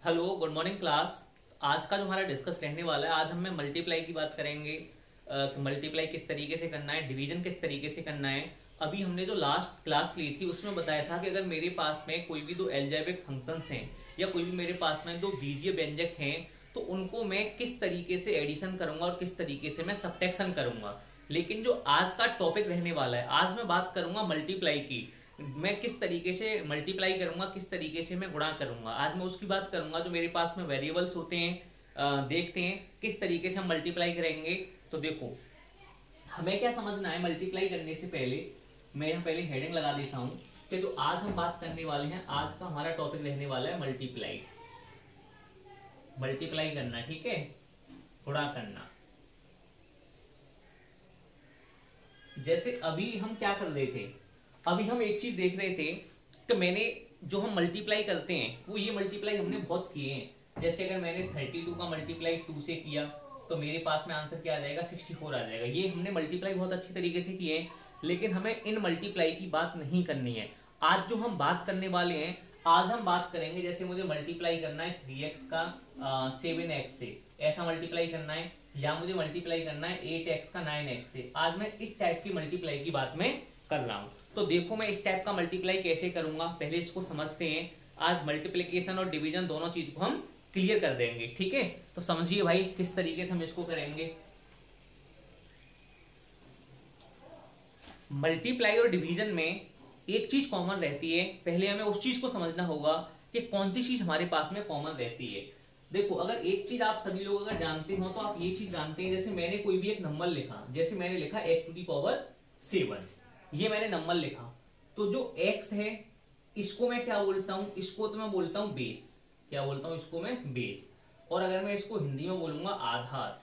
Hello, good morning class. आज का जो हमारा डिस्कस रहने वाला है, आज हम मल्टीप्लाई की बात करेंगे कि मल्टीप्लाई किस तरीके से करना है, डिवीजन किस तरीके से करना है। अभी हमने जो लास्ट क्लास ली थी उसमें बताया था कि अगर मेरे पास में कोई भी दो अलजेब्रिक फंक्शंस हैं या कोई भी मेरे पास में दो बीजीय व्यंजक हैं तो उनको मैं किस तरीके से एडिशन करूंगा और किस तरीके से मैं सबट्रैक्शन करूंगा। लेकिन जो आज का टॉपिक रहने वाला है, आज मैं बात करूंगा मल्टीप्लाई की। मैं किस तरीके से मल्टीप्लाई करूंगा, किस तरीके से मैं गुणा करूंगा, आज मैं उसकी बात करूंगा। जो मेरे पास में वेरिएबल्स होते हैं, देखते हैं किस तरीके से हम मल्टीप्लाई करेंगे। तो देखो, हमें क्या समझना है मल्टीप्लाई करने से पहले। मैं यहाँ पहले हेडिंग लगा देता हूँ कि जो आज हम बात करने वाले हैं, आज का हमारा टॉपिक रहने वाला है मल्टीप्लाई। मल्टीप्लाई करना, ठीक है, गुणा करना। जैसे अभी हम क्या कर रहे थे, अभी हम एक चीज देख रहे थे कि मैंने जो हम मल्टीप्लाई करते हैं वो ये मल्टीप्लाई हमने बहुत किए हैं। जैसे अगर मैंने 32 का मल्टीप्लाई 2 से किया तो मेरे पास में आंसर क्या आ जाएगा, 64 आ जाएगा। ये हमने मल्टीप्लाई बहुत अच्छी तरीके से किए हैं, लेकिन हमें इन मल्टीप्लाई की बात नहीं करनी है। आज जो हम बात करने वाले हैं, आज हम बात करेंगे जैसे मुझे मल्टीप्लाई करना है 3x का 7x से, ऐसा मल्टीप्लाई करना है, या मुझे मल्टीप्लाई करना है 8x का 9x से। आज मैं इस टाइप की मल्टीप्लाई की बात में कर रहा हूं। तो देखो मैं इस टाइप का मल्टीप्लाई कैसे करूंगा, पहले इसको समझते हैं। आज मल्टीप्लिकेशन और डिवीजन दोनों चीज को हम क्लियर कर देंगे, ठीक है। तो समझिए भाई किस तरीके से हम इसको करेंगे। मल्टीप्लाई और डिवीजन में एक चीज कॉमन रहती है, पहले हमें उस चीज को समझना होगा कि कौन सी चीज हमारे पास में कॉमन रहती है। देखो, अगर एक चीज आप सभी लोग अगर जानते हो तो आप ये चीज जानते हैं, जैसे मैंने कोई भी एक नंबर लिखा, जैसे मैंने लिखा x⁻7, ये मैंने नंबर लिखा, तो जो x है इसको मैं क्या बोलता हूं, इसको तो मैं बोलता हूं बेस। क्या बोलता हूं इसको मैं, बेस। और अगर मैं इसको हिंदी में बोलूंगा आधार।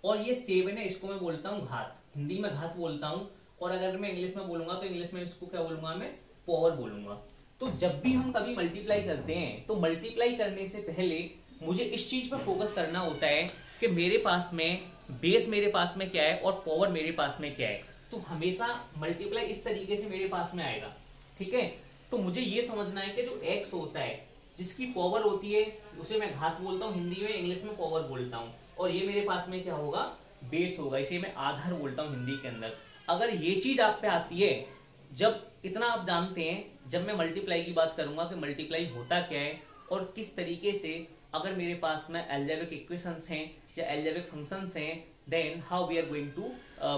और ये 7 है, इसको मैं बोलता हूं घात, हिंदी में घात बोलता हूं। और अगर मैं इंग्लिश में बोलूंगा तो इंग्लिश में इसको क्या बोलूंगा, मैं पावर बोलूंगा। तो जब भी हम कभी मल्टीप्लाई करते हैं तो मल्टीप्लाई करने से पहले मुझे इस चीज पर फोकस करना होता है कि मेरे पास में बेस मेरे पास में क्या है और पावर मेरे पास में क्या है। तो हमेशा मल्टीप्लाई इस तरीके से मेरे पास में आएगा, ठीक है। तो मुझे ये समझना है कि जो x होता है, जिसकी पावर होती है, उसे मैं घात बोलता हूँ हिंदी में, इंग्लिश में पावर बोलता हूँ। और ये मेरे पास में क्या होगा, बेस होगा, इसे मैं आधार बोलता हूँ हिंदी के अंदर। अगर ये चीज आप पे आती है, जब इतना आप जानते हैं, जब मैं मल्टीप्लाई की बात करूंगा कि मल्टीप्लाई होता क्या है और किस तरीके से, अगर मेरे पास में अलजेब्रिक इक्वेशंस हैं या अलजेब्रिक फंक्शंस हैं, then how we are going to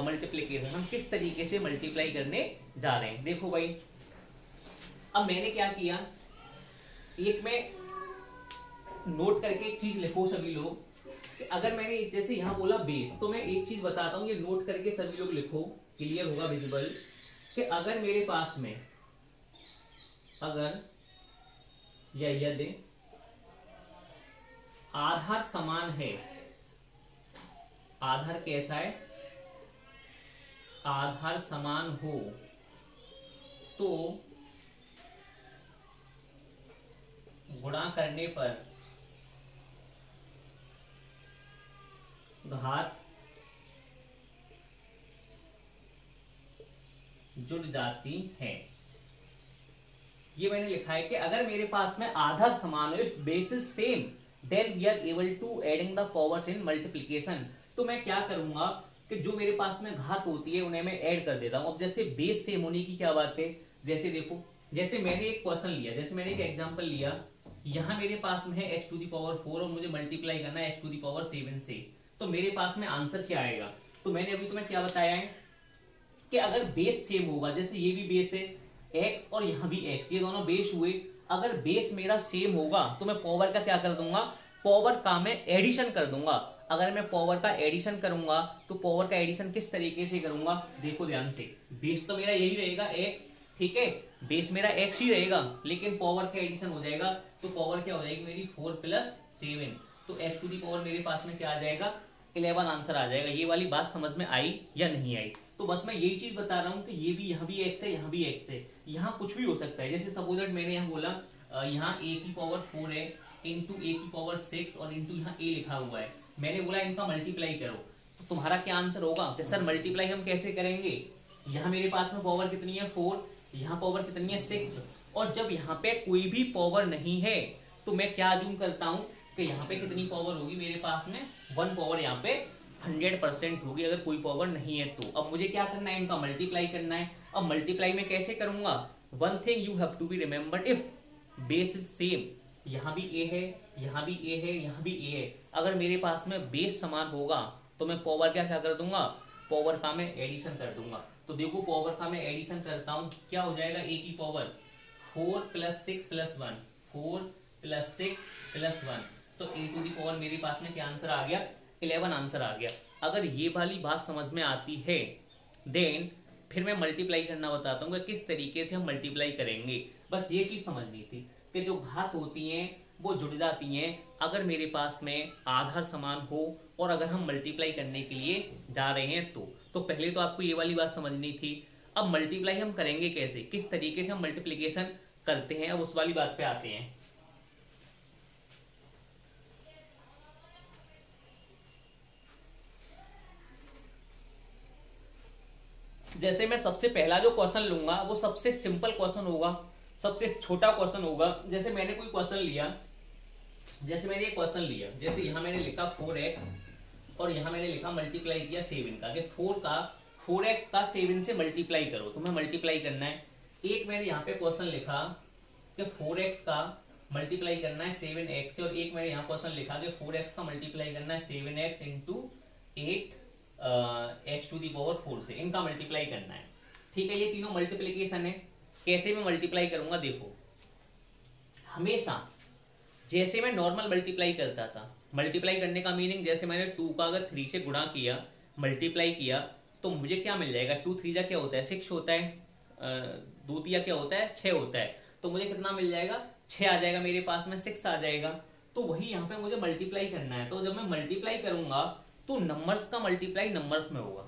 multiplication, हम किस तरीके से मल्टीप्लाई करने जा रहे हैं। देखो भाई, अब मैंने क्या किया, एक में नोट करके एक चीज लिखो सभी लोग कि अगर मैंने जैसे यहां बोला बेस, तो मैं एक चीज बताता हूं, ये नोट करके सभी लोग लिखो, क्लियर होगा, विजिबल, कि अगर मेरे पास में, अगर या यदि आधार समान है, आधार कैसा है, आधार समान हो तो गुणा करने पर घात जुड़ जाती है। ये मैंने लिखा है कि अगर मेरे पास में आधार समान हो, if base is same, then we are able to adding the powers in multiplication. तो मैं क्या करूंगा कि जो मेरे पास में घात होती है उन्हें मैं ऐड कर देता हूं। अब जैसे बेस सेम होने की क्या बात है, जैसे देखो, जैसे मैंने एक क्वेश्चन लिया, जैसे मैंने एक एग्जांपल लिया, यहां मेरे पास में है x⁴ और मुझे मल्टीप्लाई करना है x⁻7 से, तो मेरे पास में आंसर क्या आएगा। तो मैंने अभी तुम्हें क्या बताया है कि अगर बेस सेम होगा, जैसे ये भी बेस है x और यहां भी x, ये दोनों बेस हुए, अगर बेस मेरा सेम होगा तो मैं पावर का क्या कर दूंगा, पावर का मैं एडिशन कर दूंगा। अगर मैं पावर का एडिशन करूंगा तो पावर का एडिशन किस तरीके से करूंगा, देखो ध्यान से, बेस तो मेरा यही रहेगा x, ठीक है, बेस मेरा x ही रहेगा, लेकिन पावर का एडिशन हो जाएगा, तो पावर क्या हो जाएगी मेरी 4 + 7, तो x⁴ मेरे पास में क्या आ जाएगा, 11 आंसर आ जाएगा। ये वाली बात समझ में आई या नहीं आई। तो बस मैं यही चीज बता रहा हूं कि ये भी, यहाँ भी x है, यहाँ भी x है, यहाँ कुछ भी हो सकता है। जैसे सपोज दैट मैंने यहाँ बोला यहाँ a⁴ है इंटू a⁴ और इंटू यहाँ a लिखा हुआ है, मैंने बोला इनका मल्टीप्लाई करो, तो तुम्हारा क्या आंसर होगा कि सर मल्टीप्लाई हम कैसे करेंगे। यहाँ मेरे पास में पावर कितनी है 4, यहाँ पावर कितनी है 6, और जब यहाँ पे कोई भी पावर नहीं है तो तो मैं क्या अज्यूम करता हूं कि यहाँ पे कितनी पावर होगी मेरे पास में, 1 पावर यहाँ पे 100% होगी अगर कोई पावर नहीं है तो। अब मुझे क्या करना है, इनका मल्टीप्लाई करना है। अब मल्टीप्लाई में कैसे करूंगा, one thing you have to be remembered, if base is same, यहाँ भी ए है, यहाँ भी ए है, यहाँ भी ए है, अगर मेरे पास में बेस समान होगा तो मैं पावर क्या क्या कर दूंगा, पावर का मैं एडिशन कर दूंगा। तो देखो पावर का मैं एडिशन करता हूं, क्या हो जाएगा, ए की पावर 4 + 6 + 1, 4 + 6 + 1, तो ए टू दी पावर मेरे पास में क्या आंसर आ गया, 11 आंसर आ गया। अगर ये वाली बात समझ में आती है देन फिर मैं मल्टीप्लाई करना बताता हूँ किस तरीके से हम मल्टीप्लाई करेंगे। बस ये चीज समझनी थी कि जो घात होती हैं वो जुड़ जाती हैं अगर मेरे पास में आधार समान हो और अगर हम मल्टीप्लाई करने के लिए जा रहे हैं तो पहले तो आपको ये वाली बात समझनी थी। अब मल्टीप्लाई हम करेंगे कैसे, किस तरीके से हम मल्टीप्लिकेशन करते हैं, अब उस वाली बात पे आते हैं। जैसे मैं सबसे पहला जो क्वेश्चन लूंगा वो सबसे सिंपल क्वेश्चन होगा, सबसे छोटा क्वेश्चन होगा। जैसे मैंने कोई क्वेश्चन लिया, जैसे मैंने ये क्वेश्चन लिया, जैसे यहां मैंने लिखा 4x और यहां मैंने लिखा मल्टीप्लाई किया 7 का, कि 4x का 7 से मल्टीप्लाई करो, तो मैं मल्टीप्लाई करना है। एक मैंने यहाँ पे क्वेश्चन लिखा कि 4x का मल्टीप्लाई करना है 7x से, और एक मैंने यहाँ क्वेश्चन लिखा कि 4x का मल्टीप्लाई करना है 7x × 8 x to the power 4 से, इनका मल्टीप्लाई करना है। ठीक है, ये तीनों मल्टीप्लीकेशन है। कैसे मैं मल्टीप्लाई करूंगा, देखो हमेशा जैसे मैं नॉर्मल मल्टीप्लाई करता था, मल्टीप्लाई करने का मीनिंग जैसे मैंने 2 का अगर 3 से गुणा किया, मल्टीप्लाई किया, तो मुझे क्या मिल जाएगा, 2 3 जा क्या होता है 6 होता है, 2 3 क्या होता है 6 होता है, तो मुझे कितना मिल जाएगा 6 आ जाएगा मेरे पास में, 6 आ जाएगा। तो वही यहाँ पे मुझे मल्टीप्लाई करना है। तो जब मैं मल्टीप्लाई करूंगा तो नंबर्स का मल्टीप्लाई नंबर्स में होगा।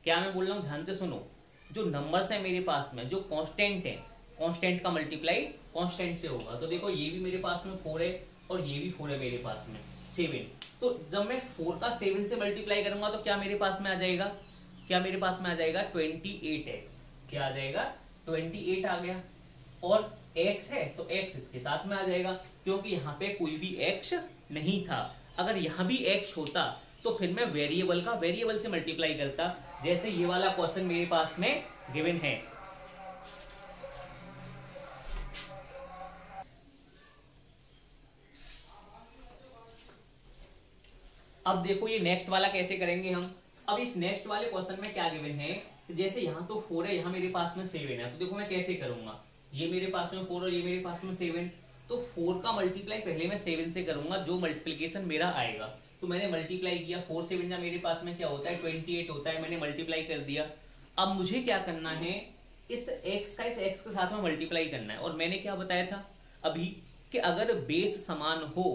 क्या मैं बोल रहा हूँ, ध्यान से सुनो, जो नंबर्स है मेरे पास में, जो कांस्टेंट है, कांस्टेंट का मल्टीप्लाई कांस्टेंट से होगा। तो देखो ये भी मेरे पास में 4 है और ये भी 4 है मेरे पास में 7। तो जब मैं 4 का 7 से मल्टीप्लाई करूंगा तो क्या मेरे पास में आ जाएगा, क्या मेरे पास में आ जाएगा 28x, क्या आ जाएगा 28 आ गया। और x है तो x इसके साथ में आ जाएगा, क्योंकि यहाँ पे कोई भी x नहीं था। अगर यहाँ भी x होता तो फिर मैं वेरिएबल का वेरिएबल से मल्टीप्लाई करता, जैसे ये वाला क्वेश्चन मेरे पास में गिवन है। अब देखो ये नेक्स्ट वाला कैसे करेंगे हम। अब इस नेक्स्ट वाले क्वेश्चन में क्या गिवन है, जैसे यहाँ तो 4 है, यहाँ मेरे पास में 7 है, तो देखो मैं कैसे करूंगा, ये मेरे पास में 4 और ये मेरे पास में 7, तो 4 का मल्टीप्लाई पहले मैं 7 से करूंगा, जो मल्टीप्लिकेशन मेरा आएगा। तो मैंने मल्टीप्लाई किया, 4 7 जा मेरे पास में क्या होता है 28 होता है, मैंने मल्टीप्लाई कर दिया। अब मुझे क्या करना है, इस x का इस x के साथ में मल्टीप्लाई करना है। और मैंने क्या बताया था अभी कि अगर बेस समान हो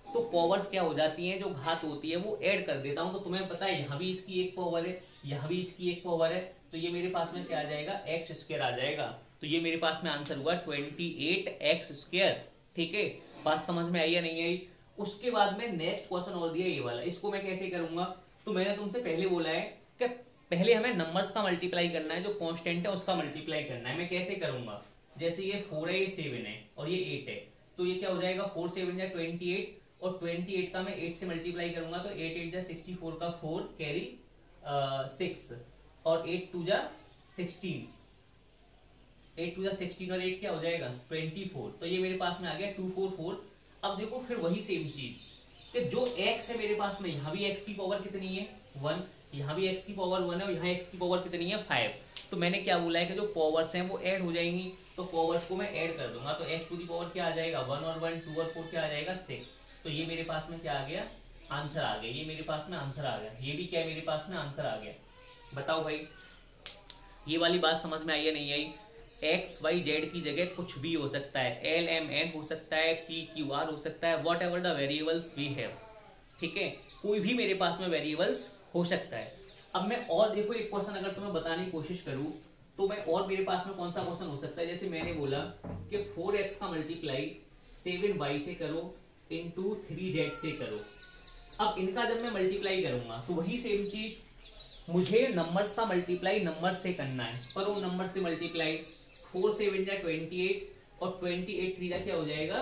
तो पावर्स क्या हो जाती हैं, जो घात होती है वो ऐड कर देता हूं। तो तुम्हें पता है यहाँ भी इसकी एक पावर है, यहाँ भी इसकी एक पावर है, तो ये मेरे पास में क्या आ जाएगा x² आ जाएगा। तो ये मेरे पास में आंसर हुआ 28x²। ठीक है, बात समझ में आई या नहीं आई। उसके बाद में नेक्स्ट क्वेश्चन और दिया ये वाला, इसको मैं कैसे करूंगा, तो मैंने तुमसे पहले बोला है कि पहले हमें नंबर्स का मल्टीप्लाई करना है, जो कांस्टेंट है उसका मल्टीप्लाई करना है। मैं कैसे करूंगा, जैसे ये 4 है, ये 7 है और ये 8 है, तो ये क्या हो जाएगा 4 7 जा 28, और 28 का मैं 8 से मल्टीप्लाई करूंगा तो 8 8 जा 64 का 4 कैरी 6 और 8 2 जा 16, 8 2 जा 16 और 8 क्या हो जाएगा 24। तो ये मेरे पास में आ गया 244। अब देखो फिर वही सेम चीज कि जो x है मेरे पास में, यहाँ भी x की पावर कितनी है 1, यहाँ भी x की पावर 1 है और यहाँ x की पावर कितनी है 5। तो मैंने क्या बोला है कि जो पावर्स हैं वो ऐड हो जाएंगी, तो पावर्स को मैं ऐड कर दूंगा। तो x टू दी पावर क्या आ जाएगा 1 और 1 2 और 4 क्या आ जाएगा 6। तो ये मेरे पास में क्या आ गया आंसर आ गया, ये मेरे पास में आंसर आ गया, ये भी क्या मेरे पास में आंसर आ गया। बताओ भाई ये वाली बात समझ में आई या नहीं आई। एक्स वाई जेड की जगह कुछ भी हो सकता है, एल एम एन हो सकता है, पी क्यू आर हो सकता है, whatever the variables we have. ठीक है, कोई भी मेरे पास में वेरिएबल्स हो सकता है। अब मैं और देखो एक क्वेश्चन अगर तुम्हें बताने की कोशिश करूं तो मैं और मेरे पास में कौन सा क्वेश्चन हो सकता है, जैसे मैंने बोला कि 4x का मल्टीप्लाई 7y से करो इंटू 3z से करो। अब इनका जब मैं मल्टीप्लाई करूंगा तो वही सेम चीज मुझे नंबर्स का मल्टीप्लाई नंबर से करना है, पर वो नंबर से मल्टीप्लाई 4 7 जा 28 और 28 3 जा क्या हो जाएगा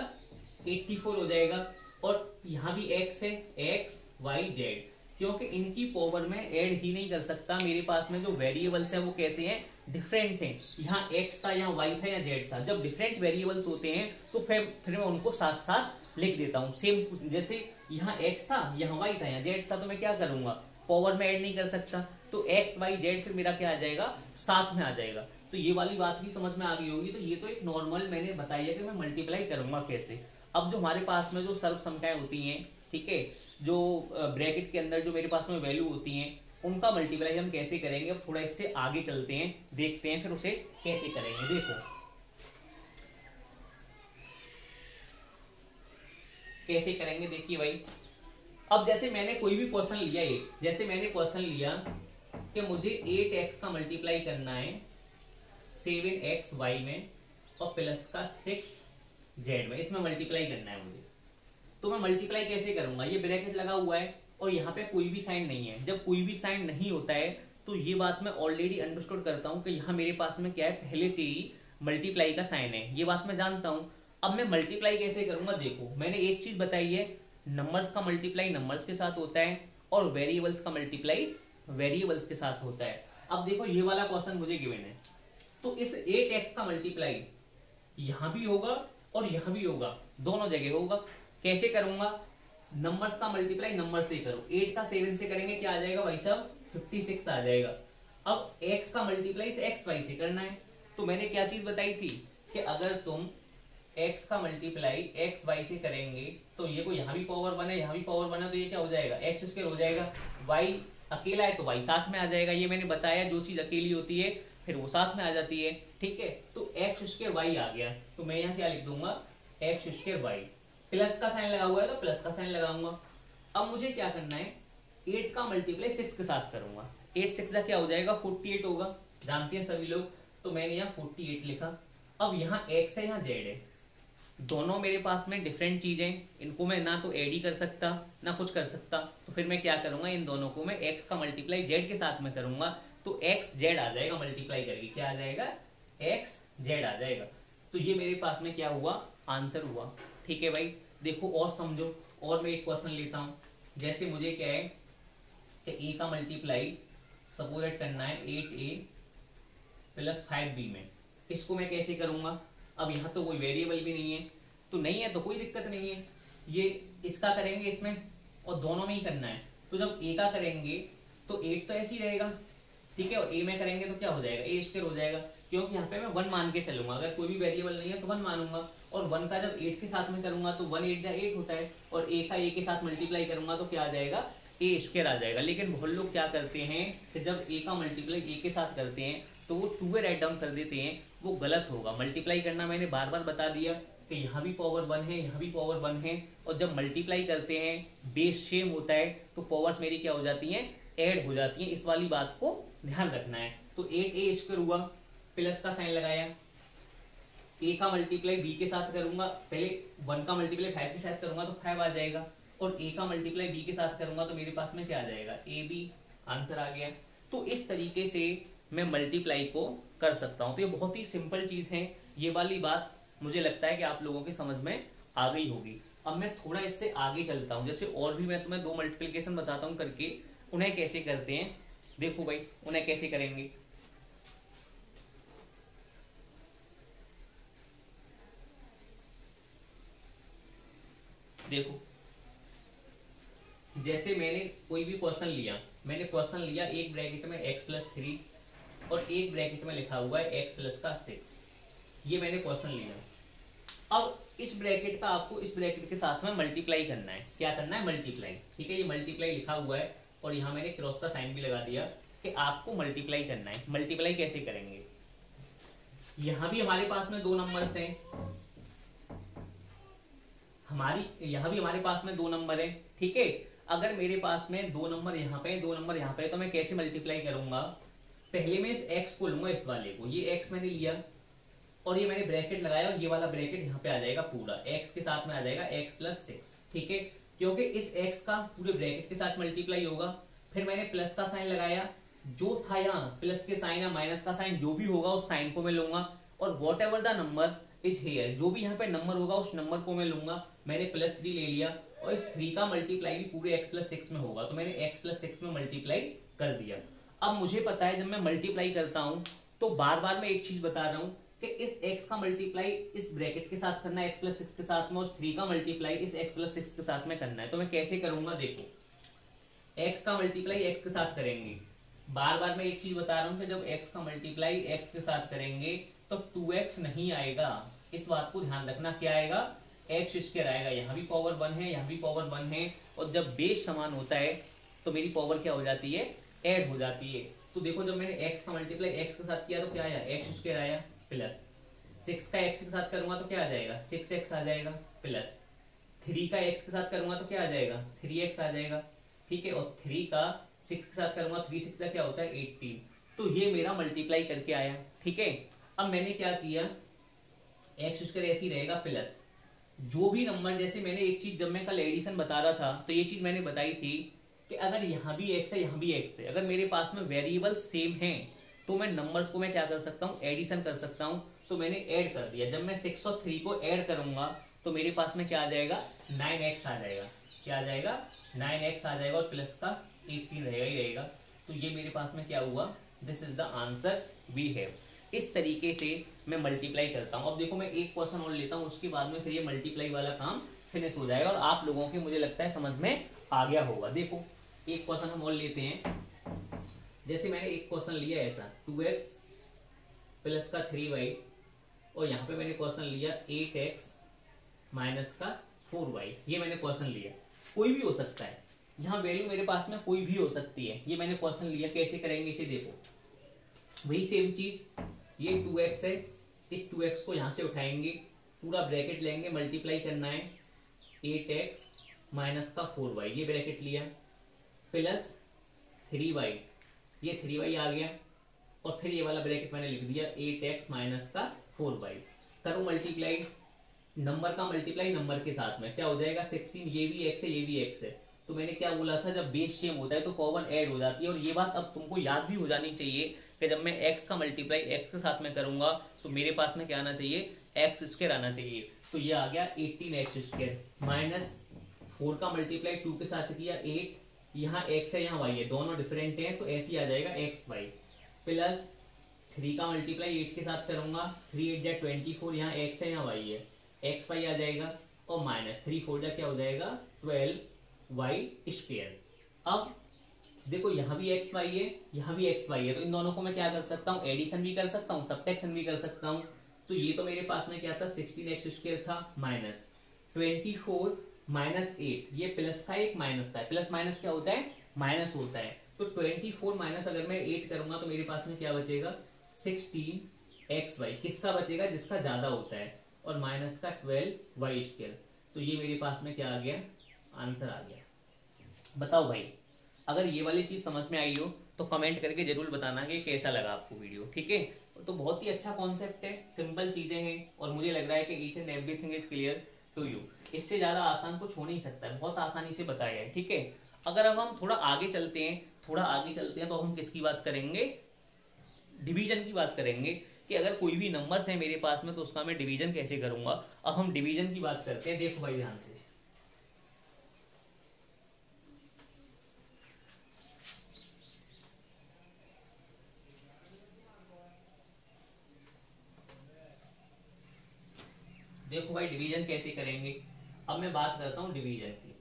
84 हो जाएगा। और यहाँ भी x है, x y z, क्योंकि इनकी पावर में ऐड ही नहीं कर सकता। मेरे पास में जो वेरिएबल्स हैं वो कैसे हैं, डिफरेंट हैं। यहाँ x था, यहाँ y था, यहाँ z था। जब डिफरेंट वेरिएबल्स होते हैं तो फिर मैं उनको साथ साथ लिख देता हूँ। सेम जैसे यहाँ x था, यहाँ y था, यहाँ z था, तो मैं क्या करूंगा, पावर में ऐड नहीं कर सकता, तो x y z फिर मेरा क्या आ जाएगा, साथ में आ जाएगा। तो ये वाली बात भी समझ में आ गई होगी। तो ये तो एक नॉर्मल मैंने बताया कि मैं मल्टीप्लाई करूंगा कैसे। अब जो हमारे पास में जो सर्व संख्याएं होती हैं, ठीक है, जो ब्रैकेट के अंदर जो मेरे पास में वैल्यू होती हैं, उनका मल्टीप्लाई हम कैसे करेंगे, अब थोड़ा इससे आगे चलते हैं, देखते हैं फिर उसे कैसे करेंगे। देखो कैसे करेंगे, देखिए भाई। अब जैसे मैंने कोई भी क्वेश्चन लिया, एक जैसे मैंने क्वेश्चन लिया कि मुझे 8x का मल्टीप्लाई करना है 7xy में और प्लस का 6z में, इसमें मल्टीप्लाई करना है मुझे। तो मैं मल्टीप्लाई कैसे करूंगा, ये ब्रैकेट लगा हुआ है और यहाँ पे कोई भी साइन नहीं है। जब कोई भी साइन नहीं होता है तो ये बात मैं ऑलरेडी अंडरस्टूड करता हूँ कि यहाँ मेरे पास में क्या है, पहले से ही मल्टीप्लाई का साइन है, ये बात मैं जानता हूँ। अब मैं मल्टीप्लाई कैसे करूंगा, देखो मैंने एक चीज बताई है, नंबर्स का मल्टीप्लाई नंबर्स के साथ होता है और वेरिएबल्स का मल्टीप्लाई वेरिएबल्स के साथ होता है। अब देखो ये वाला क्वेश्चन मुझे गिवन है, तो इस 8x का मल्टीप्लाई यहां भी होगा और यहां भी होगा, दोनों जगह होगा। कैसे करूंगा, नंबर्स का मल्टीप्लाई नंबर से करो, 8 का 7 से करेंगे क्या आ जाएगा भाई साहब, 56 आ जाएगा। अब x का मल्टीप्लाई x y से करना है, तो मैंने क्या चीज बताई थी कि अगर तुम x का मल्टीप्लाई x y से करेंगे तो ये को यहाँ भी पावर 1 है, यहाँ भी पावर 1 है, तो ये क्या हो जाएगा, x स्क्वायर हो जाएगा। y अकेला है तो y साथ में आ जाएगा, ये मैंने बताया, जो चीज अकेली होती है फिर वो साथ में आ जाती है, ठीक है। तो x स्क्वायर y आ गया, तो मैं यहाँ क्या लिख दूंगा, x स्क्वायर y, प्लस का साइन लगा हुआ है तो प्लस का साइन लगाऊंगा। अब मुझे क्या करना है, 8 का मल्टीप्लाई 6 के साथ करूंगा, 8 6 का क्या हो जाएगा, 48 होगा, जानते हैं सभी लोग। तो मैंने यहाँ 48 लिखा। अब यहाँ x है, यहाँ z है, दोनों मेरे पास में डिफरेंट चीजें, इनको मैं ना तो एड ही कर सकता ना कुछ कर सकता, तो फिर मैं क्या करूंगा, इन दोनों को मैं x का मल्टीप्लाई z के साथ में करूंगा, तो x z आ जाएगा, मल्टीप्लाई करके क्या आ जाएगा, x z आ जाएगा। तो ये मेरे पास में क्या हुआ, आंसर हुआ, ठीक है भाई। देखो और समझो, और मैं एक क्वेश्चन लेता हूं, जैसे मुझे क्या है कि a का मल्टीप्लाई सपोज करना है 8a प्लस 5b में, इसको मैं कैसे करूंगा। अब यहाँ तो कोई वेरिएबल भी नहीं है, तो नहीं है तो कोई दिक्कत नहीं है, ये इसका करेंगे इसमें और दोनों में ही करना है। तो जब a का करेंगे तो 8 तो ऐसे ही रहेगा, ठीक है, और a में करेंगे तो क्या हो जाएगा, a स्क्वायर हो जाएगा, क्योंकि यहाँ पे मैं 1 मान के चलूंगा, अगर कोई भी वेरिएबल नहीं है तो 1 मानूंगा, और 1 का जब 8 के साथ में करूंगा तो 1 8 8 होता है, और a का a के साथ मल्टीप्लाई करूंगा तो क्या आ जाएगा, a स्क्वायर आ जाएगा। लेकिन बहुत लोग क्या करते हैं कि जब a का मल्टीप्लाई a के साथ करते हैं तो वो 2 राइट डाउन कर देते हैं, वो गलत होगा। मल्टीप्लाई करना मैंने बार बार बता दिया कि यहाँ भी पावर 1 है, यहाँ भी पावर 1 है, और जब मल्टीप्लाई करते हैं बेस सेम होता है तो पावर्स मेरी क्या हो जाती हैं, ऐड हो जाती हैं। इस वाली बात को ध्यान रखना है। तो 8a स्क्वायर हुआ, प्लस का साइन लगाया, a का मल्टीप्लाई b के साथ करूंगा, पहले 1 का मल्टीप्लाई 5 के साथ करूंगा तो 5 आ जाएगा, और a का मल्टीप्लाई b के साथ करूंगा तो मेरे पास में क्या आ जाएगा, ab, आंसर आ गया। तो इस तरीके से मैं मल्टीप्लाई को कर सकता हूं। तो ये बहुत ही सिंपल चीज है, ये वाली बात मुझे लगता है कि आप लोगों के समझ में आ गई होगी। अब मैं थोड़ा इससे आगे चलता हूं, जैसे और भी मैं तुम्हें 2 मल्टीप्लिकेशन बताता हूं करके, उन्हें कैसे करते हैं। देखो भाई उन्हें कैसे करेंगे, देखो जैसे मैंने कोई भी क्वेश्चन लिया, मैंने क्वेश्चन लिया एक ब्रैकेट में x प्लस 3 और एक ब्रैकेट में लिखा हुआ है x प्लस का 6, ये मैंने क्वेश्चन लिया। अब इस ब्रैकेट का आपको इस ब्रैकेट के साथ में मल्टीप्लाई करना है, क्या करना है, मल्टीप्लाई, ठीक है। ये मल्टीप्लाई लिखा हुआ है और यहाँ मैंने क्रॉस का साइन भी लगा दिया कि आपको मल्टीप्लाई करना है। मल्टीप्लाई कैसे करेंगे, यहाँ भी हमारे पास में 2 नंबर्स हैं, यहाँ भी हमारे पास में 2 नंबर है, ठीक है। अगर मेरे पास में 2 नंबर यहाँ पे 2 नंबर यहाँ पे, तो मैं कैसे मल्टीप्लाई करूंगा, पहले मैं इस x को लूंगा, इस वाले को, ये x मैंने लिया और ये मैंने ब्रैकेट लगाया और ये वाला ब्रैकेट यहाँ पे आ जाएगा पूरा, x के साथ में आ जाएगा x प्लस 6, ठीक है, क्योंकि इस x का पूरे ब्रैकेट के साथ मल्टीप्लाई होगा। फिर मैंने प्लस का साइन लगाया, जो था यहाँ प्लस के साइन या माइनस का साइन जो भी होगा उस साइन को मैं लूंगा, और what ever the number is here, जो भी यहाँ पे नंबर होगा उस नंबर को मैं लूंगा। मैंने +3 ले लिया और इस 3 का मल्टीप्लाई भी पूरे x+6 में होगा, तो मैंने x+6 में मल्टीप्लाई कर दिया। अब मुझे पता है जब मैं मल्टीप्लाई करता हूं तो बार बार मैं एक चीज बता रहा हूं कि इस x का मल्टीप्लाई इस ब्रैकेट के साथ करना है x+6 के साथ में, और 3 का मल्टीप्लाई इस x+6 के साथ में करना है। तो मैं कैसे करूंगा, देखो x का मल्टीप्लाई x के साथ करेंगे, बार बार मैं एक चीज बता रहा हूं कि जब x का मल्टीप्लाई x के साथ करेंगे तो 2x नहीं आएगा, इस बात को ध्यान रखना। क्या आएगा, x² आएगा। यहाँ भी पावर 1 है, यहाँ भी पावर 1 है, और जब बेस समान होता है तो मेरी पावर क्या हो जाती है, ऐड हो जाती है। तो देखो जब मैंने x का मल्टीप्लाई x के साथ किया तो क्या आया, x² आया, प्लस 6 का x के साथ करूंगा तो क्या आ जाएगा, 6x आ जाएगा, प्लस 3 का x के साथ करूंगा तो क्या आ जाएगा, 3x आ जाएगा, ठीक है। और 3 का 6 के साथ करूंगा, 3 6 का क्या होता है 18। तो ये मेरा मल्टीप्लाई करके आया, ठीक है। अब मैंने क्या किया, x² ऐसे ही रहेगा, प्लस जो भी नंबर, जैसे मैंने एक चीज जब मैं कल एडिशन बता रहा था तो ये चीज मैंने बताई थी कि अगर यहाँ भी x है यहाँ भी x है, अगर मेरे पास में वेरिएबल सेम है तो मैं नंबर्स को मैं क्या कर सकता हूँ, एडिशन कर सकता हूँ। तो मैंने ऐड कर दिया, जब मैं 6 और 3 को ऐड करूंगा तो मेरे पास में क्या आ जाएगा, 9x आ जाएगा। क्या आ जाएगा, 9x आ जाएगा, और प्लस का 18 रहेगा ही रहेगा। तो ये मेरे पास में क्या हुआ, this is the answer we have. इस तरीके से मैं मल्टीप्लाई करता हूँ। अब देखो मैं एक क्वेश्चन और लेता हूँ, उसके बाद में फिर ये मल्टीप्लाई वाला काम फिनिश हो जाएगा और आप लोगों के मुझे लगता है समझ में आ गया होगा। देखो एक क्वेश्चन हम और लेते हैं, जैसे मैंने एक क्वेश्चन लिया ऐसा 2x प्लस का 3y, और यहाँ पे मैंने क्वेश्चन लिया 8x माइनस का 4y। ये मैंने क्वेश्चन लिया, कोई भी हो सकता है, यहाँ वैल्यू मेरे पास में कोई भी हो सकती है। ये मैंने क्वेश्चन लिया, कैसे करेंगे इसे, देखो वही सेम चीज, ये 2x है, इस 2x को यहाँ से उठाएंगे, पूरा ब्रैकेट लेंगे, मल्टीप्लाई करना है 8x माइनस का 4y, ये ब्रैकेट लिया, प्लस 3y, ये 3y आ गया, और फिर ये वाला ब्रैकेट मैंने लिख दिया 8x माइनस का 4y। करो मल्टीप्लाई, नंबर का मल्टीप्लाई नंबर के साथ में क्या हो जाएगा 16, ये भी x है ये भी x है। तो मैंने क्या बोला था, जब बेस सेम होता है तो कॉमन ऐड हो जाती है। और ये बात अब तुमको याद भी हो जानी चाहिए कि जब मैं x का मल्टीप्लाई x के साथ में करूंगा तो मेरे पास में क्या आना चाहिए, x² आना चाहिए। तो ये आ गया 18x² माइनस 4 का मल्टीप्लाई 2 के साथ किया 8, यहाँ x है यहाँ y है, दोनों डिफरेंट हैं तो ऐसे ही आ जाएगा xy, प्लस 3 का मल्टीप्लाई 8 के साथ करूंगा, 3 8 जा 24, यहाँ x है यहाँ y है, xy आ जाएगा, और माइनस 3 4 जा क्या हो जाएगा 12y²। अब देखो यहाँ भी xy है यहाँ भी xy है, तो इन दोनों को मैं क्या कर सकता हूँ, एडिशन भी कर सकता हूँ, सब्ट्रैक्शन भी कर सकता हूँ। तो ये तो मेरे पास में क्या था 16x² था, माइनस 24 माइनस 8, ये प्लस का एक माइनस का है, प्लस माइनस क्या होता है, माइनस होता है। तो 24 माइनस अगर मैं 8 करूंगा तो मेरे पास में क्या बचेगा 16xy, किसका बचेगा, जिसका ज्यादा होता है, और माइनस का 12y²। तो ये मेरे पास में क्या आ गया, आंसर आ गया। बताओ भाई, अगर ये वाली चीज समझ में आई हो तो कमेंट करके जरूर बताना कि कैसा लगा आपको वीडियो, ठीक है। तो बहुत ही अच्छा कॉन्सेप्ट है, सिंपल चीजें हैं, और मुझे लग रहा है कि each and everything is clear to you. इससे ज्यादा आसान कुछ हो नहीं सकता है, बहुत आसानी से बताया है, ठीक है। अगर अब हम थोड़ा आगे चलते हैं तो हम किसकी बात करेंगे, डिवीजन की बात करेंगे, कि अगर कोई भी नंबर्स है मेरे पास में तो उसका मैं डिवीजन कैसे करूंगा। अब हम डिवीजन की बात करते हैं, देखो भाई ध्यान से, देखो भाई डिवीजन कैसे करेंगे। अब मैं बात करता हूं डिवीजन की,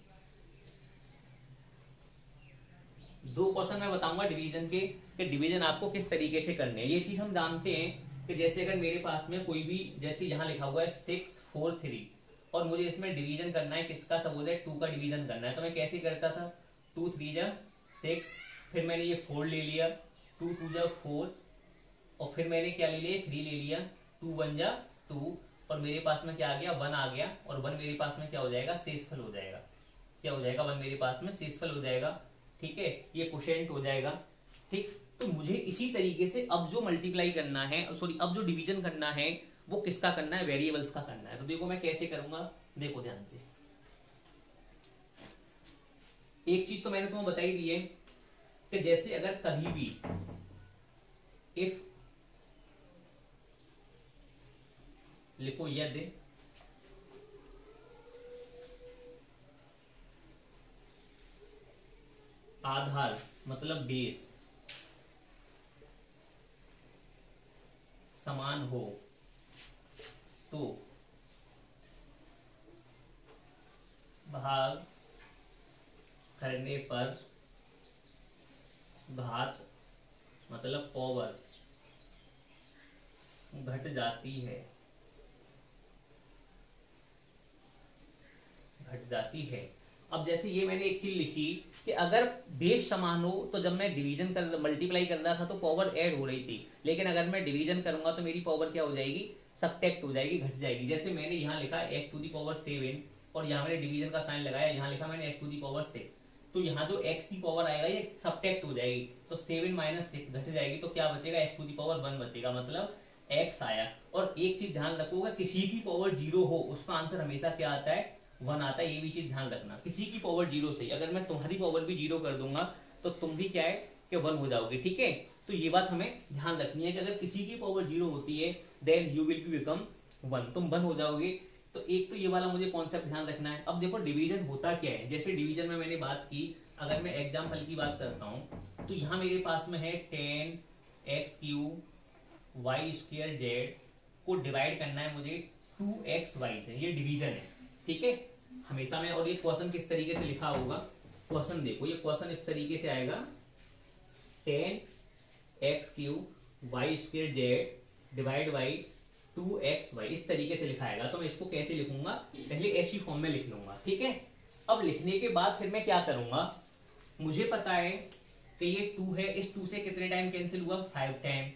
दो क्वेश्चन मैं बताऊंगा डिवीजन के, कि डिवीजन आपको किस तरीके से करने हैं। ये चीज हम जानते हैं कि जैसे अगर मेरे पास में कोई भी, जैसे यहाँ लिखा हुआ है 6 4 3, और मुझे इसमें डिवीजन करना है किसका, सपोज है 2 का डिवीजन करना है, तो मैं कैसे करता था, 2 3 जा 6, फिर मैंने ये 4 ले लिया, 2 2 जा 4, और फिर मैंने क्या ले लिया 3 ले लिया, 2 1 जा 2, और मेरे पास में क्या आ गया 1 आ गया, और 1 मेरे पास में क्या हो जाएगा, शेषफल हो जाएगा। क्या हो जाएगा, 1 मेरे पास में शेषफल हो जाएगा, ठीक है, ये क्वोशिएंट हो जाएगा, ठीक। तो मुझे इसी तरीके से अब जो मल्टीप्लाई करना है, सॉरी अब जो डिवीजन करना है वो किसका करना है, वेरिएबल्स का करना है। तो देखो मैं कैसे करूंगा, देखो ध्यान से, एक चीज तो मैंने तुम्हें बताई दी है कि जैसे अगर कभी भी इफ लिखो यदि आधार मतलब बेस समान हो तो भाग करने पर घात मतलब पावर घट जाती है, घट जाती है। अब जैसे ये मैंने एक चीज लिखी कि अगर बेस समान हो तो जब मैं डिवीजन कर मल्टीप्लाई कर रहा था तो पावर ऐड हो रही थी, लेकिन अगर मैं डिवीजन करूंगा तो मेरी पावर क्या हो जाएगी, सब्ट्रैक्ट हो जाएगी, घट जाएगी। जैसे मैंने यहाँ लिखा x टू दी पावर 7 और यहाँ मैंने डिवीजन का साइन लगाया, यहाँ लिखा मैंने x टू दी पावर 6, तो यहाँ जो x की पावर आएगा ये सब्ट्रैक्ट हो जाएगी, तो 7 माइनस 6 घट जाएगी, तो क्या बचेगा, x टू दी पावर 1 बचेगा, मतलब x आया। और एक चीज ध्यान रखोगा, किसी की पावर 0 हो उसका आंसर हमेशा क्या आता है, 1 आता है, ये भी चीज ध्यान रखना। किसी की पावर 0 से, अगर मैं तुम्हारी पावर भी 0 कर दूंगा तो तुम भी क्या है कि 1 हो जाओगे, ठीक है। तो ये बात हमें ध्यान रखनी है कि अगर किसी की पावर 0 होती है then you will be become 1, तुम 1 हो जाओगे। तो एक तो ये वाला मुझे कॉन्सेप्ट ध्यान रखना है। अब देखो डिवीजन होता क्या है, जैसे डिवीजन में मैंने बात की, अगर मैं एग्जाम्पल की बात करता हूँ तो यहाँ मेरे पास में है 10x³ y² z को डिवाइड करना है मुझे 2xy से, ये डिवीजन है, ठीक है हमेशा में। और ये क्वेश्चन किस तरीके से लिखा होगा, क्वेश्चन देखो, ये क्वेश्चन इस तरीके से आएगा 10x³ y² z divide by 2xy, इस तरीके से लिखा आएगा। तो मैं इसको कैसे लिखूंगा, पहले ऐसी फॉर्म में लिख लूंगा, ठीक है। अब लिखने के बाद फिर मैं क्या करूंगा, मुझे पता है कि ये 2 है, इस 2 से कितने टाइम कैंसिल हुआ, 5 टाइम।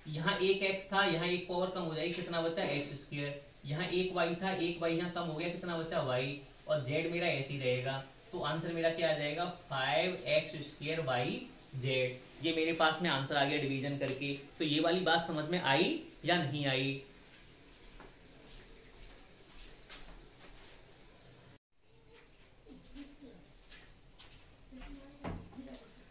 यहाँ एक x था, यहाँ एक पावर कम हो जाएगी, कितना बचा, x²। यहाँ एक y था, एक y यहाँ कम हो गया, कितना बचा, y। और z मेरा ऐसे ही रहेगा, तो आंसर मेरा क्या आ जाएगा, 5x² y z। ये मेरे पास में आंसर आ गया डिवीजन करके। तो ये वाली बात समझ में आई या नहीं आई।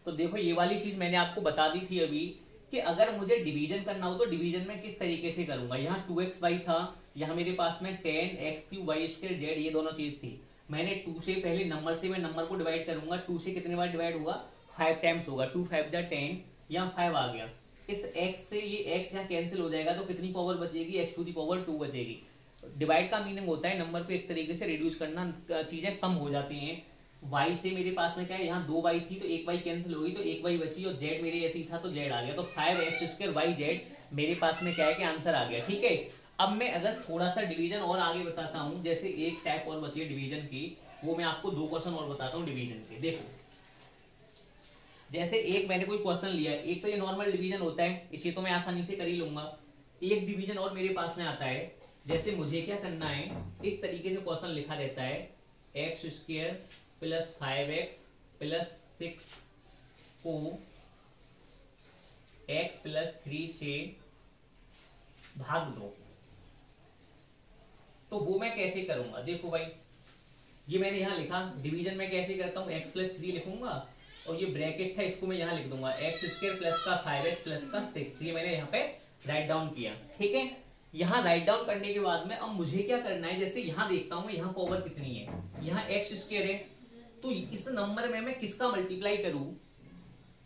तो देखो ये वाली चीज मैंने आपको बता दी थी अभी कि अगर मुझे डिवीजन करना हो तो डिवीजन में किस तरीके से करूंगा। यहाँ 2xy था, यहाँ मेरे पास में 10x³ y² z, ये दोनों चीज थी। मैंने 2 से पहले नंबर से मैं नंबर को डिवाइड करूंगा, 2 से कितने बार डिवाइड होगा, 5 टाइम्स होगा, 2 5 जा 10, यहाँ 5 आ गया। इस x से ये x यहाँ कैंसिल हो जाएगा, तो कितनी पावर बचेगी, x टू दी पावर 2 बचेगी। डिवाइड का मीनिंग होता है नंबर को एक तरीके से रिड्यूस करना, चीजें कम हो जाती हैं। y से मेरे पास में क्या है, यहाँ 2 y थी तो 1 y कैंसिल हो गई, तो 1 y बची, और z मेरे ऐसी था तो z आ गया, तो 5x² yz मेरे पास में क्या है कि आंसर आ गया, ठीक है। अब मैं अगर थोड़ा सा डिवीजन और आगे बताता हूँ, जैसे एक टाइप और बची है डिवीजन की, वो मैं आपको 2 क्वेश्चन और बताता हूँ डिवीजन के। देखो जैसे एक मैंने कोई क्वेश्चन लिया है, एक तो ये नॉर्मल डिवीजन होता है, इसे तो मैं आसानी से कर ही लूंगा। एक डिवीजन और मेरे पास में आता है, जैसे मुझे क्या करना है, इस तरीके से क्वेश्चन लिखा रहता है x² + 5x + 6 को x + 3 से भाग दो, तो वो मैं कैसे करूंगा। देखो भाई ये मैंने यहाँ लिखा, डिवीजन में कैसे करता हूँ, x + 3 लिखूंगा और ये ब्रैकेट था इसको मैं यहाँ लिख दूंगा, x² + का 5x + का 6, ये मैंने यहाँ पे राइट डाउन किया, ठीक है। यहाँ राइट डाउन करने के बाद में अब मुझे क्या करना है, जैसे यहाँ देखता हूँ यहाँ पावर कितनी है, यहाँ x² है, तो इस नंबर में मैं किसका मल्टीप्लाई करूं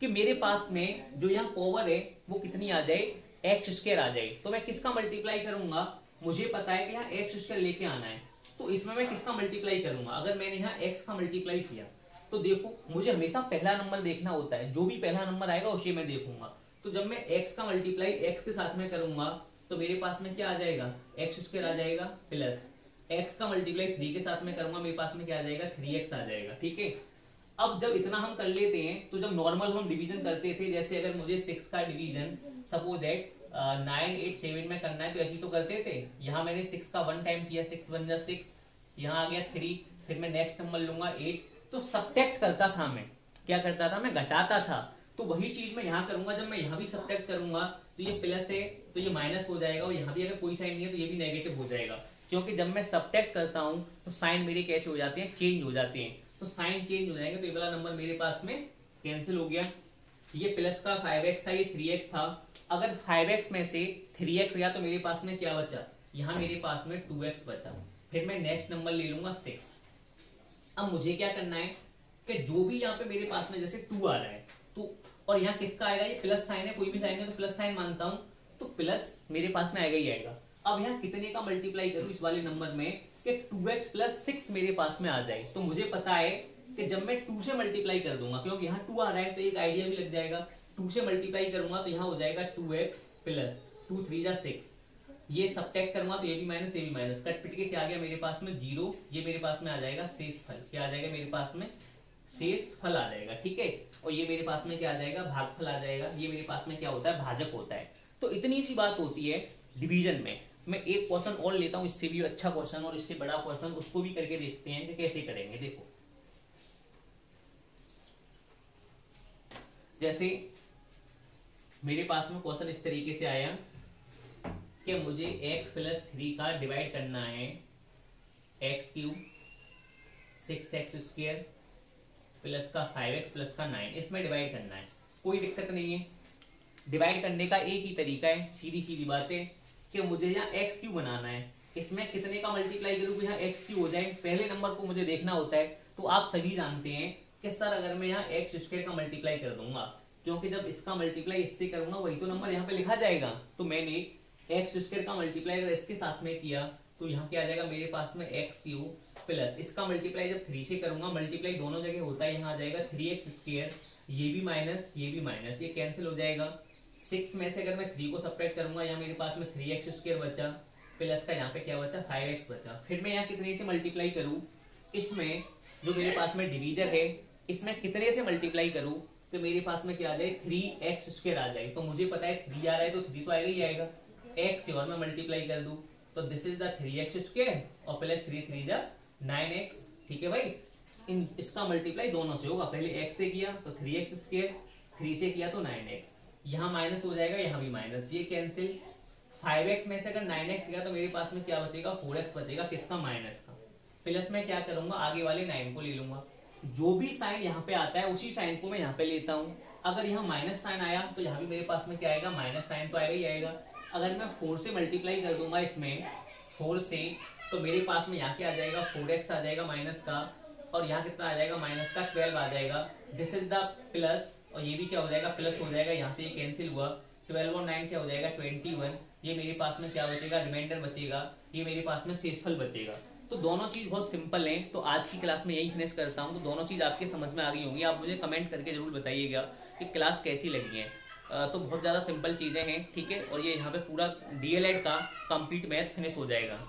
कि मेरे पास में जो यहाँ पावर है वो कितनी आ जाए, x² आ जाए। तो मैं किसका मल्टीप्लाई करूंगा, मुझे पता है कि यहाँ x² लेके आना है, तो इसमें मैं किसका मल्टीप्लाई करूंगा। अगर मैंने यहाँ x का मल्टीप्लाई किया तो देखो मुझे हमेशा पहला नंबर देखना होता है, जो भी पहला नंबर आएगा उसे मैं देखूंगा। तो जब मैं x का मल्टीप्लाई x के साथ में करूंगा तो मेरे पास में क्या आ जाएगा, x² आ जाएगा, प्लस x का मल्टीप्लाई 3 के साथ में करूंगा, मेरे पास में क्या आ जाएगा, 3x आ जाएगा, ठीक है। अब जब इतना हम कर लेते हैं तो जब नॉर्मल हम डिवीजन करते थे, जैसे अगर मुझे 6 का डिवीजन सपोज दैट 9 8 7 में करना है तो ऐसे तो करते थे। यहाँ मैंने 6 का 1 टाइम किया, 6 1 जा 6, यहाँ आ गया 3, फिर मैं नेक्स्ट नंबर लूंगा 8, तो सब्ट्रैक्ट करता था मैं, क्या करता था मैं, घटाता था। तो वही चीज मैं यहाँ करूंगा, जब मैं यहाँ भी सब्ट्रैक्ट करूंगा तो ये प्लस है तो ये माइनस हो जाएगा, और यहाँ भी अगर कोई साइन नहीं है तो ये भी नेगेटिव हो जाएगा, क्योंकि जब मैं सब्ट्रैक्ट करता हूं तो साइन मेरे कैसे हो जाते हैं, चेंज हो जाते हैं। तो साइन चेंज हो जाएगा तो ये वाला नंबर मेरे पास में कैंसिल हो गया। ये प्लस का 5x था, ये 3x था। अगर 5x में से 3x गया तो मेरे पास में क्या बचा, यहाँ मेरे पास में 2x बचा, फिर मैं नेक्स्ट नंबर ले लूंगा 6। अब मुझे क्या करना है कि जो भी यहाँ पे मेरे पास में जैसे 2 आ रहा है तो, और यहाँ किसका आएगा, ये प्लस साइन है, कोई भी साइन है तो प्लस साइन मानता हूं, तो प्लस मेरे पास में आएगा ही आएगा। अब यहाँ कितने का मल्टीप्लाई करूं इस वाले नंबर में कि 2x प्लस 6 मेरे पास में आ जाए। तो मुझे पता है कि जब मैं 2 से मल्टीप्लाई कर दूंगा, क्योंकि यहाँ 2 आ रहा है तो एक आइडिया भी लग जाएगा, 2 से मल्टीप्लाई करूंगा तो यहाँ हो जाएगा 2x प्लस 2 3 जा 6, ये सब्ट्रैक्ट करूंगा तो ये भी माइनस, कट पिट के क्या आ गया मेरे पास में 0, ये मेरे पास में आ जाएगा शेषफल, क्या आ जाएगा मेरे पास में शेषफल आ जाएगा, ठीक है। और ये मेरे पास में क्या आ जाएगा, भागफल आ जाएगा, ये मेरे पास में क्या होता है, भाजक होता है। तो इतनी सी बात होती है डिवीजन में। मैं एक क्वेश्चन और लेता हूं, इससे भी अच्छा क्वेश्चन और इससे बड़ा क्वेश्चन, उसको भी करके देखते हैं कि कैसे करेंगे। देखो जैसे मेरे पास में क्वेश्चन इस तरीके से आया कि मुझे x प्लस 3 का डिवाइड करना है x cube 6x square plus का 5x प्लस का 9, इसमें डिवाइड करना है। कोई दिक्कत नहीं है, डिवाइड करने का एक ही तरीका है, सीधी सीधी बात है कि मुझे यहाँ x क्यूब बनाना है, इसमें कितने का मल्टीप्लाई करूँ यहाँ x क्यूब हो जाए, पहले नंबर को मुझे देखना होता है। तो आप सभी जानते हैं कि सर अगर मैं यहाँ x स्क्वायर का मल्टीप्लाई कर दूंगा, क्योंकि जब इसका मल्टीप्लाई इससे करूंगा वही तो नंबर यहाँ पे लिखा जाएगा, तो मैंने x स्क्वायर का मल्टीप्लाई अगर इसके साथ में किया तो यहाँ क्या आ जाएगा मेरे पास में x क्यूब प्लस इसका मल्टीप्लाई जब 3 से करूंगा, मल्टीप्लाई दोनों जगह होता है, यहाँ आ जाएगा 3x स्क्वायर, ये भी माइनस ये भी माइनस, ये कैंसिल हो जाएगा। 6 में से अगर मैं 3 को सब्ट्रैक्ट करूंगा, यहाँ मेरे पास में 3x स्क्वायर बचा प्लस का यहाँ पे क्या बचा 5x बचा। फिर मैं यहाँ कितने से मल्टीप्लाई करूँ, इसमें जो मेरे पास में डिवीजर है इसमें कितने से मल्टीप्लाई करूँ तो मेरे पास में क्या आ जाए 3x स्क्वायर आ जाए। तो मुझे पता है 3 आ रहा है तो 3 तो आएगा ही आएगा, x से और मैं मल्टीप्लाई कर दूं तो this is the 3x square और प्लस 3 3 जा 9x, ठीक है भाई। इन इसका मल्टीप्लाई दोनों से होगा, पहले x से किया तो 3x स्क्वायर, 3 से किया तो 9x, यहाँ माइनस हो जाएगा यहाँ भी माइनस, ये कैंसिल। 5x में से अगर 9x गया तो मेरे पास में क्या बचेगा 4x बचेगा, किसका माइनस का। प्लस में क्या करूंगा आगे वाले 9 को ले लूंगा, जो भी साइन यहाँ पे आता है उसी साइन को मैं यहाँ पे लेता हूँ। अगर यहाँ माइनस साइन आया तो यहाँ भी मेरे पास में क्या आएगा माइनस साइन तो आएगा ही आएगा। अगर मैं 4 से मल्टीप्लाई कर दूंगा इसमें 4 से तो मेरे पास में यहाँ क्या आ जाएगा 4x आ जाएगा माइनस का, और यहाँ कितना आ जाएगा माइनस का 12 आ जाएगा। दिस इज द प्लस, और ये भी क्या हो जाएगा प्लस हो जाएगा, यहाँ से ये कैंसिल हुआ, 12 और 9 क्या हो जाएगा 21। ये मेरे पास में क्या बचेगा रिमाइंडर बचेगा, ये मेरे पास में शेषफल बचेगा। तो दोनों चीज बहुत सिंपल है। तो आज की क्लास में यही फिनिश करता हूँ। तो दोनों चीज आपके समझ में आ गई होंगी, आप मुझे कमेंट करके जरूर बताइएगा कि क्लास कैसी लगी है। तो बहुत ज़्यादा सिंपल चीज़ें हैं, ठीक है। और ये यहाँ पे पूरा DLED का कंप्लीट मैथ फिनिश हो जाएगा।